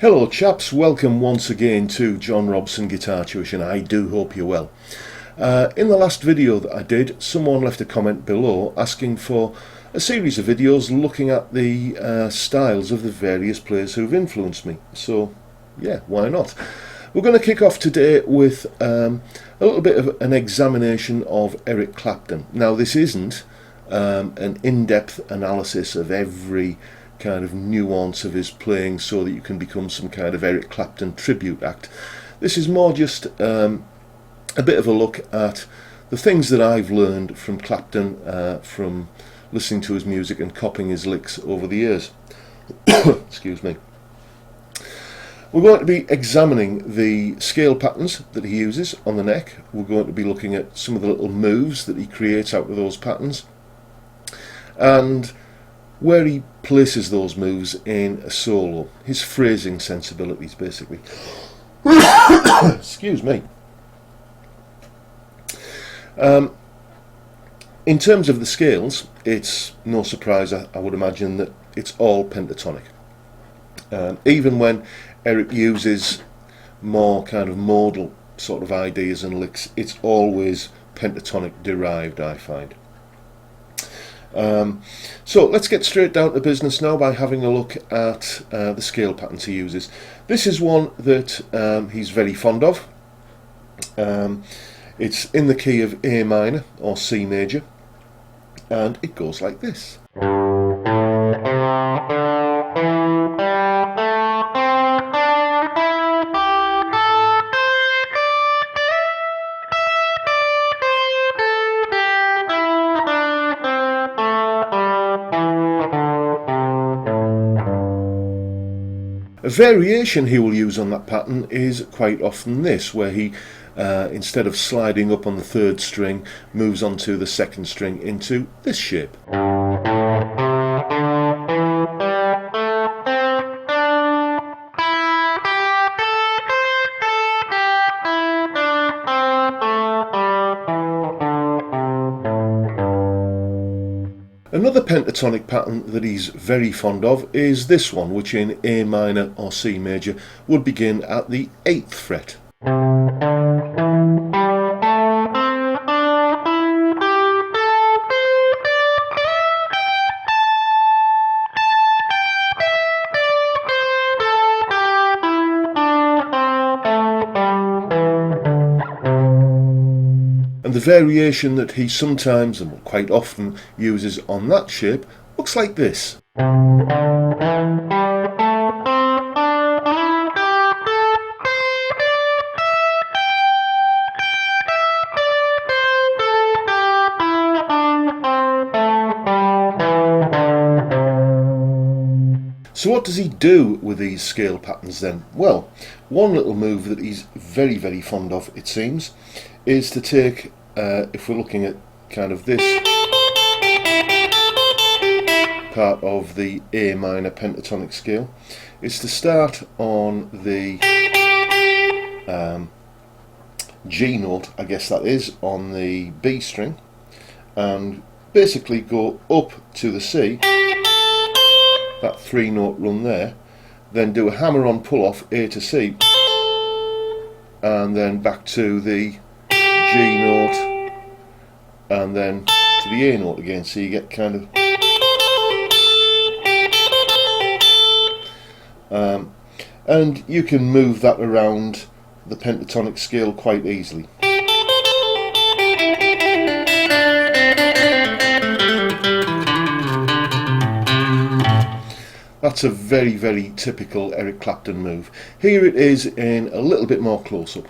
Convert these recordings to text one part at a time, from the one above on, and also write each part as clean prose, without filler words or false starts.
Hello chaps, welcome once again to John Robson Guitar Tuition. I do hope you're well. In the last video that I did, someone left a comment below asking for a series of videos looking at the styles of the various players who've influenced me. So yeah, why not? We're going to kick off today with a little bit of an examination of Eric Clapton. Now this isn't an in-depth analysis of every kind of nuance of his playing so that you can become some kind of Eric Clapton tribute act. This is more just a bit of a look at the things that I've learned from Clapton from listening to his music and copying his licks over the years. Excuse me. We're going to be examining the scale patterns that he uses on the neck. We're going to be looking at some of the little moves that he creates out of those patterns and where he places those moves in a solo, his phrasing sensibilities basically. Excuse me. In terms of the scales, it's no surprise, I would imagine, that it's all pentatonic. Even when Eric uses more kind of modal sort of ideas and licks, it's always pentatonic derived, I find. So let's get straight down to business now by having a look at the scale patterns he uses. This is one that he's very fond of. It's in the key of A minor or C major, and it goes like this. A variation he will use on that pattern is quite often this, where he, instead of sliding up on the third string, moves onto the second string into this shape. Another pentatonic pattern that he's very fond of is this one, which in A minor or C major would begin at the 8th fret. And the variation that he sometimes and quite often uses on that shape looks like this. So what does he do with these scale patterns then? Well, one little move that he's very, very fond of, it seems, is to take, if we're looking at kind of this part of the A minor pentatonic scale, is to start on the G note, I guess that is, on the B string, and basically go up to the C, that 3-note run there, then do a hammer-on pull-off A to C, and then back to the G note, and then to the A note again, so you get kind of and you can move that around the pentatonic scale quite easily. That's a very, very typical Eric Clapton move. Here it is in a little bit more close-up.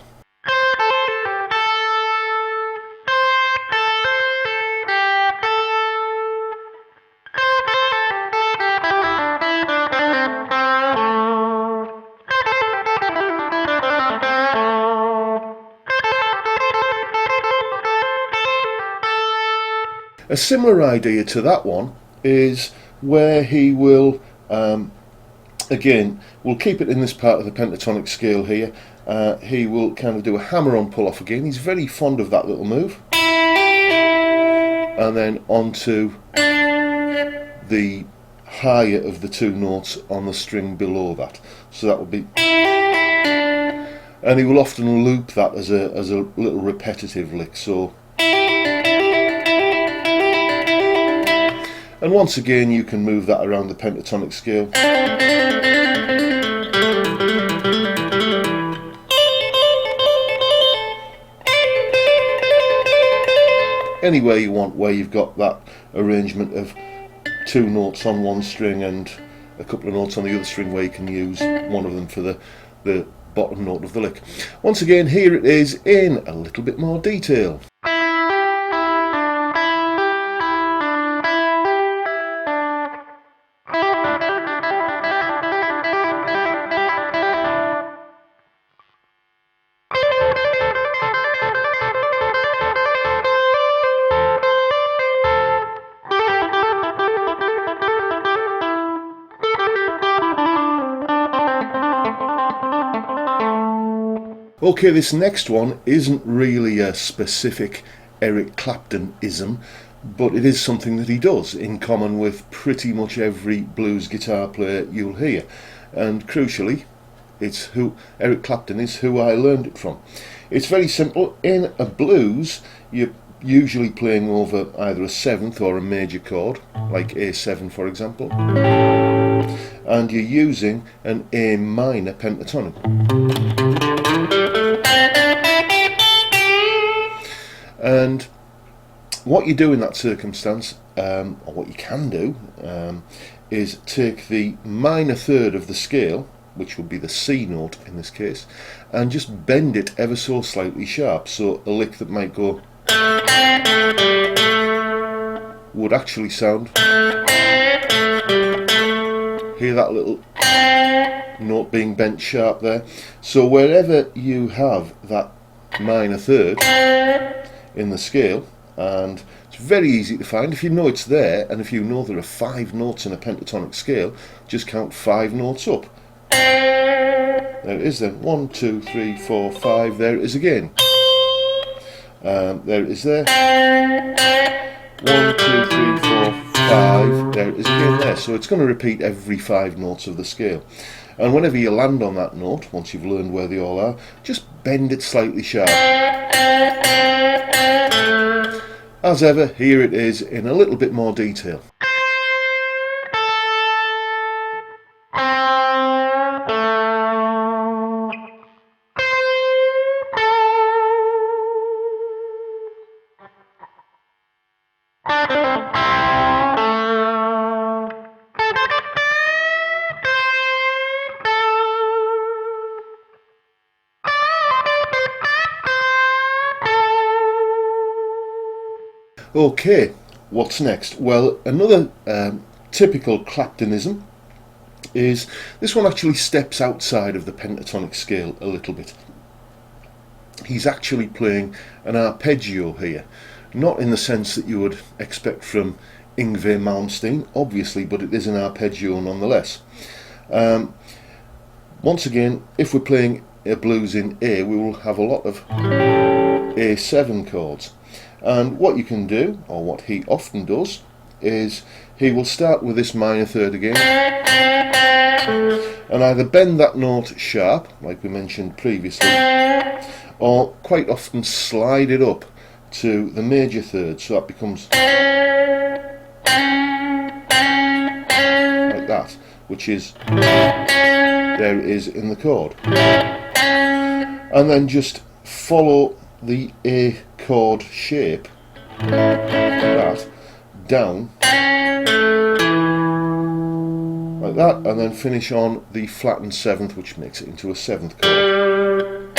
A similar idea to that one is where he will, again, we'll keep it in this part of the pentatonic scale here, he will kind of do a hammer-on pull-off again. He's very fond of that little move. And then onto the higher of the two notes on the string below that. So that would be, and he will often loop that as a little repetitive lick. So, and once again you can move that around the pentatonic scale. Anywhere you want, where you've got that arrangement of two notes on one string and a couple of notes on the other string, where you can use one of them for the bottom note of the lick. Once again, here it is in a little bit more detail. Okay, this next one isn't really a specific Eric Clapton-ism, but it is something that he does in common with pretty much every blues guitar player you'll hear. And crucially, it's who Eric Clapton is, who I learned it from. It's very simple. In a blues, you're usually playing over either a seventh or a major chord, like A7 for example, and you're using an A minor pentatonic. And what you do in that circumstance, or what you can do, is take the minor third of the scale, which would be the C note in this case, and just bend it ever so slightly sharp. So a lick that might go would actually sound, hear that little note being bent sharp there. So wherever you have that minor third in the scale, and it's very easy to find if you know it's there, and if you know there are 5 notes in a pentatonic scale, just count 5 notes up. There it is then, 1, 2, 3, 4, 5, there it is again. There it is there. 1, 2, 3, 4, 5, there it is again there. So it's going to repeat every 5 notes of the scale. And whenever you land on that note, once you've learned where they all are, just bend it slightly sharp. As ever, here it is in a little bit more detail. Okay, what's next? Well, another typical Claptonism is this one actually steps outside of the pentatonic scale a little bit. He's actually playing an arpeggio here, not in the sense that you would expect from Yngwie Malmsteen, obviously, but it is an arpeggio nonetheless. Once again, if we're playing a blues in A, we will have a lot of A7 chords. And what you can do, or what he often does, is he will start with this minor third again, and either bend that note sharp, like we mentioned previously, or quite often slide it up to the major third, so that becomes like that, which is, there it is in the chord. And then just follow the A chord shape, like that, down, like that, and then finish on the flattened seventh, which makes it into a seventh chord.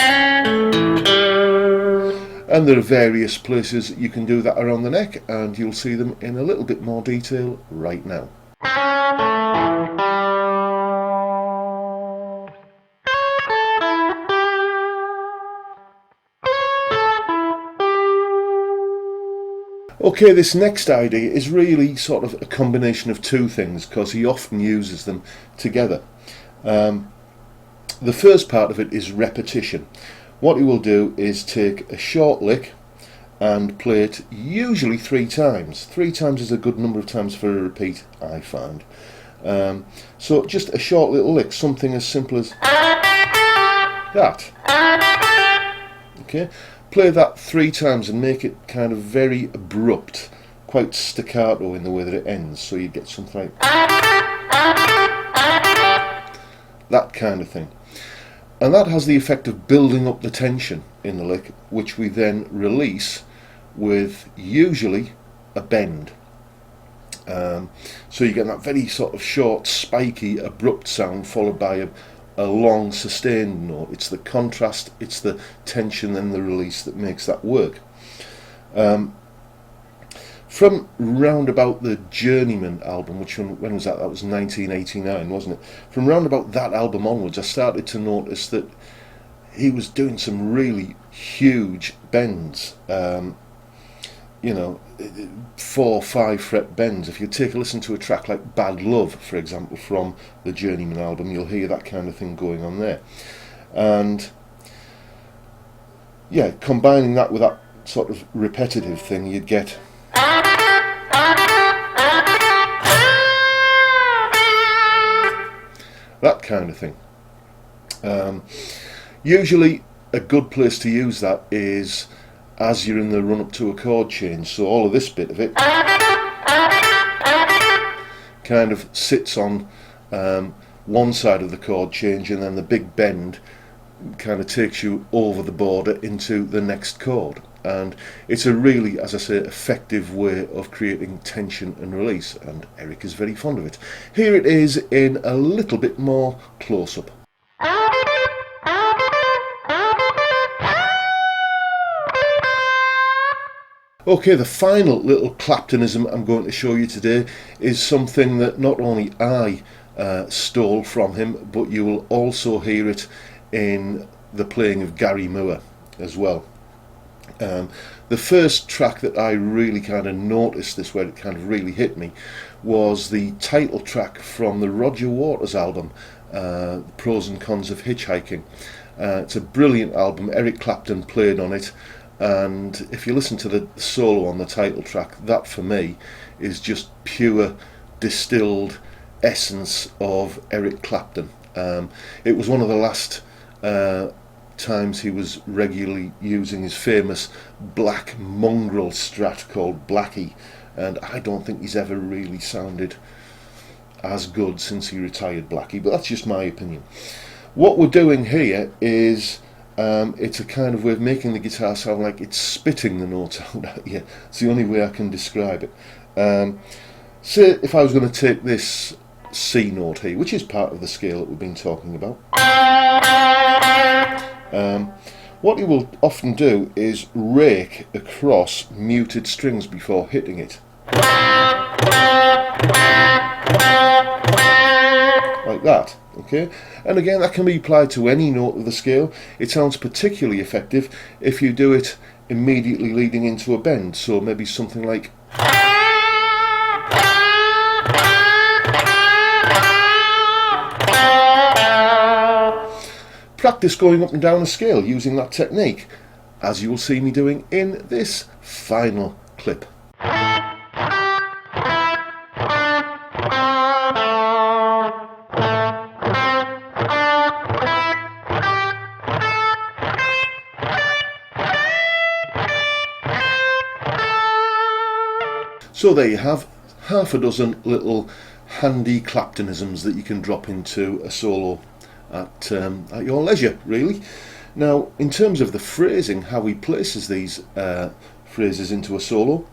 And there are various places you can do that around the neck, and you'll see them in a little bit more detail right now. Okay, this next idea is really sort of a combination of two things, because he often uses them together. The first part of it is repetition. What he will do is take a short lick and play it usually 3 times. 3 times is a good number of times for a repeat, I find. So just a short little lick, something as simple as that. Okay, play that 3 times and make it kind of very abrupt, quite staccato in the way that it ends, so you get something like that kind of thing. And that has the effect of building up the tension in the lick, which we then release with usually a bend. So you get that very sort of short, spiky, abrupt sound followed by a long sustained note. It's the contrast, it's the tension and the release that makes that work. From round about the Journeyman album, which when was that? That was 1989, wasn't it? From round about that album onwards, I started to notice that he was doing some really huge bends. You know, 4 or 5 fret bends. If you take a listen to a track like Bad Love, for example, from the Journeyman album, you'll hear that kind of thing going on there. And yeah, combining that with that sort of repetitive thing, you'd get that kind of thing. Usually a good place to use that is as you're in the run up to a chord change, so all of this bit of it kind of sits on one side of the chord change, and then the big bend kind of takes you over the border into the next chord. And it's a really, as I say, effective way of creating tension and release, and Eric is very fond of it. Here it is in a little bit more close-up. Okay, the final little Claptonism I'm going to show you today is something that not only I stole from him, but you will also hear it in the playing of Gary Moore as well. The first track that I really kind of noticed this, where it kind of really hit me, was the title track from the Roger Waters album, The Pros and Cons of Hitchhiking. It's a brilliant album. Eric Clapton played on it, and if you listen to the solo on the title track, that for me is just pure distilled essence of Eric Clapton. It was one of the last times he was regularly using his famous black mongrel Strat called Blackie, and I don't think he's ever really sounded as good since he retired Blackie, but that's just my opinion. What we're doing here is it's a kind of way of making the guitar sound like it's spitting the notes out at you. It's the only way I can describe it. Say if I was going to take this C note here, which is part of the scale that we've been talking about, what you will often do is rake across muted strings before hitting it, like that. Okay, and again, that can be applied to any note of the scale. It sounds particularly effective if you do it immediately leading into a bend, so maybe something like practice going up and down a scale using that technique, as you will see me doing in this final clip. So there you have half a dozen little handy Claptonisms that you can drop into a solo at your leisure, really. Now, in terms of the phrasing, how he places these phrases into a solo,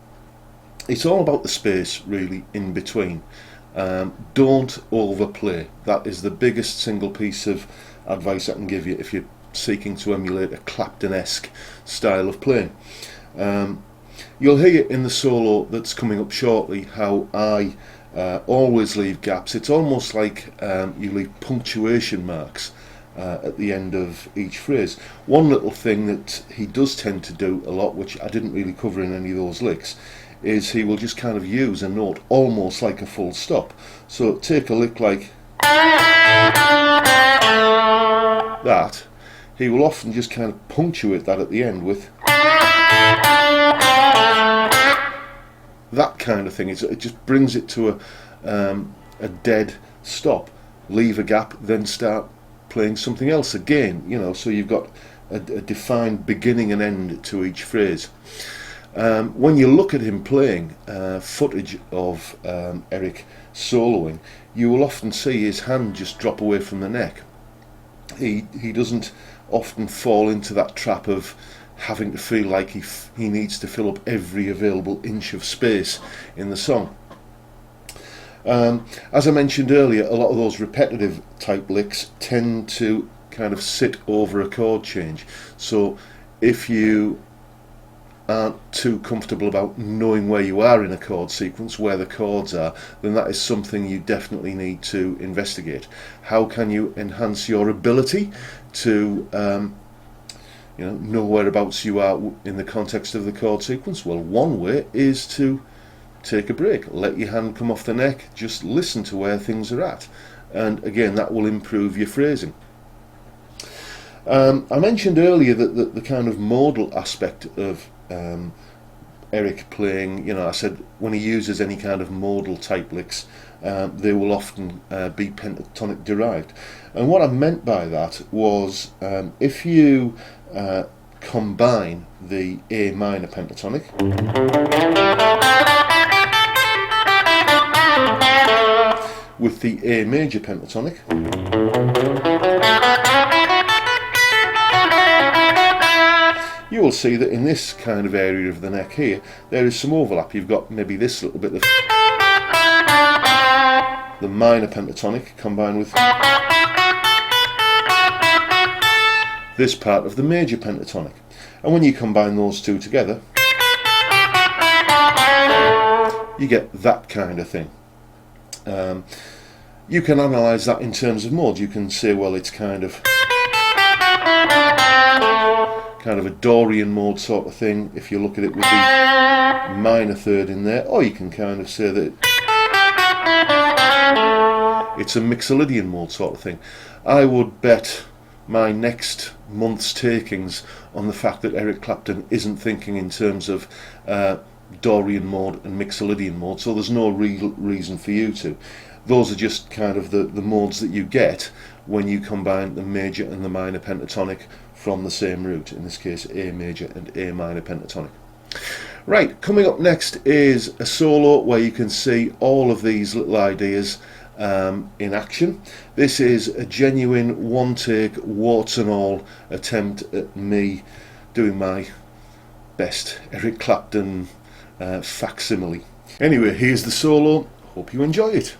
it's all about the space, really, in between. Don't overplay. That is the biggest single piece of advice I can give you if you're seeking to emulate a Clapton-esque style of playing. You'll hear in the solo that's coming up shortly how I always leave gaps. It's almost like you leave punctuation marks at the end of each phrase. One little thing that he does tend to do a lot, which I didn't really cover in any of those licks, is he will just kind of use a note almost like a full stop. So take a lick like that. He will often just kind of punctuate that at the end with that kind of thing. It just brings it to a a dead stop, leave a gap, then start playing something else again, you know, so you've got a defined beginning and end to each phrase. When you look at him playing footage of Eric soloing, you will often see his hand just drop away from the neck. He doesn't often fall into that trap of having to feel like he needs to fill up every available inch of space in the song. As I mentioned earlier, a lot of those repetitive type licks tend to kind of sit over a chord change. So if you aren't too comfortable about knowing where you are in a chord sequence, where the chords are, then that is something you definitely need to investigate. How can you enhance your ability to know whereabouts you are in the context of the chord sequence? Well, one way is to take a break, let your hand come off the neck, just listen to where things are at, and again, that will improve your phrasing. I mentioned earlier that the kind of modal aspect of Eric playing, I said when he uses any kind of modal type licks, they will often be pentatonic derived. And what I meant by that was if you combine the A minor pentatonic with the A major pentatonic, you will see that in this kind of area of the neck here, there is some overlap. You've got maybe this little bit of the minor pentatonic combined with this part of the major pentatonic. And when you combine those two together, you get that kind of thing. You can analyse that in terms of modes. You can say, well, it's kind of a Dorian mode sort of thing if you look at it with the minor third in there, or you can kind of say that it's a Mixolydian mode sort of thing. I would bet my next month's takings on the fact that Eric Clapton isn't thinking in terms of Dorian mode and Mixolydian mode, so there's no real reason for you to. Those are just kind of the modes that you get when you combine the major and the minor pentatonic from the same root, in this case A major and A minor pentatonic. Right, coming up next is a solo where you can see all of these little ideas in action. This is a genuine one-take, warts and all attempt at me doing my best Eric Clapton facsimile. Anyway, here's the solo. Hope you enjoy it.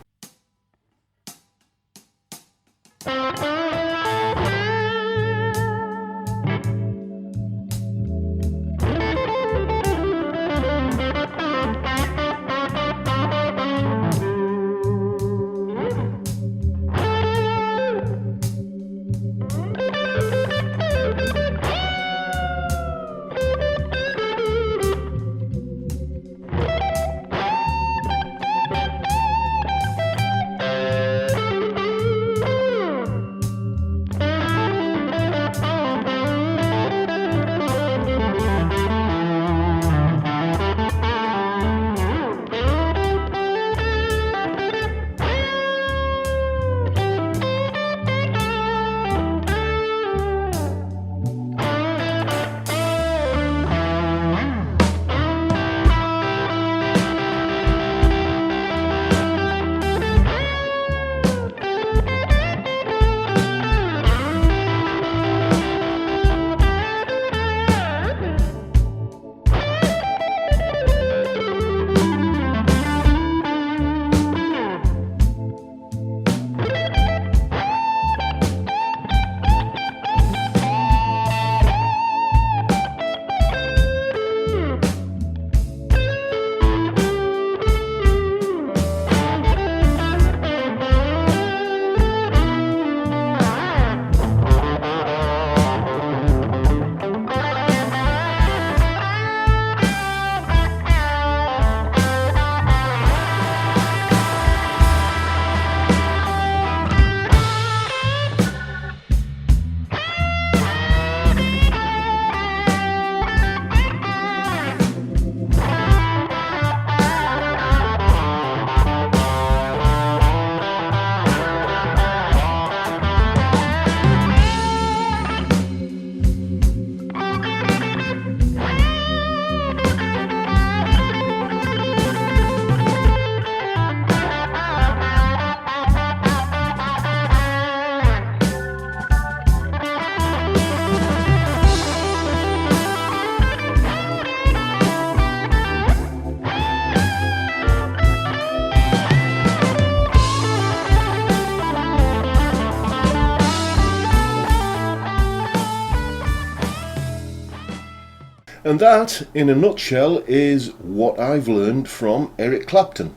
And that, in a nutshell, is what I've learned from Eric Clapton.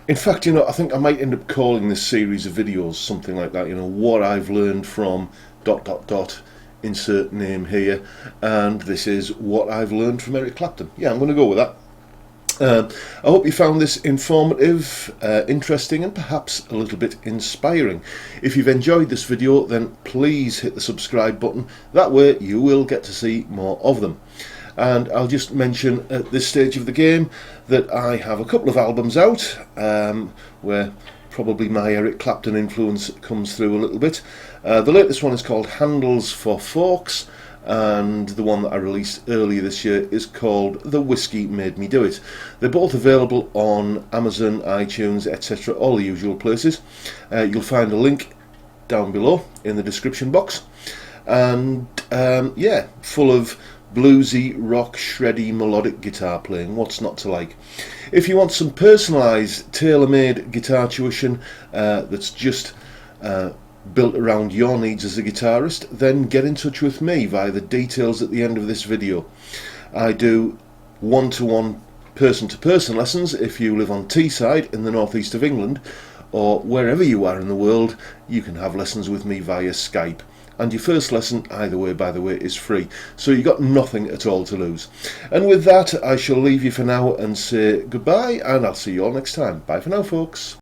In fact, I think I might end up calling this series of videos something like that, what I've learned from ... insert name here, and this is what I've learned from Eric Clapton. Yeah, I'm going to go with that. I hope you found this informative, interesting, and perhaps a little bit inspiring. If you've enjoyed this video, then please hit the subscribe button. That way you will get to see more of them. And I'll just mention at this stage of the game that I have a couple of albums out where probably my Eric Clapton influence comes through a little bit. The latest one is called Handles for Folks, and the one that I released earlier this year is called The Whiskey Made Me Do It. They're both available on Amazon, iTunes, etc., all the usual places. You'll find a link down below in the description box, and yeah, full of bluesy, rock, shreddy, melodic guitar playing. What's not to like? If you want some personalised, tailor-made guitar tuition that's just built around your needs as a guitarist, then get in touch with me via the details at the end of this video. I do one-to-one, person-to-person lessons if you live on Teesside in the northeast of England, or wherever you are in the world. You can have lessons with me via Skype. And your first lesson, either way, by the way, is free. So you've got nothing at all to lose. And with that, I shall leave you for now and say goodbye, and I'll see you all next time. Bye for now, folks.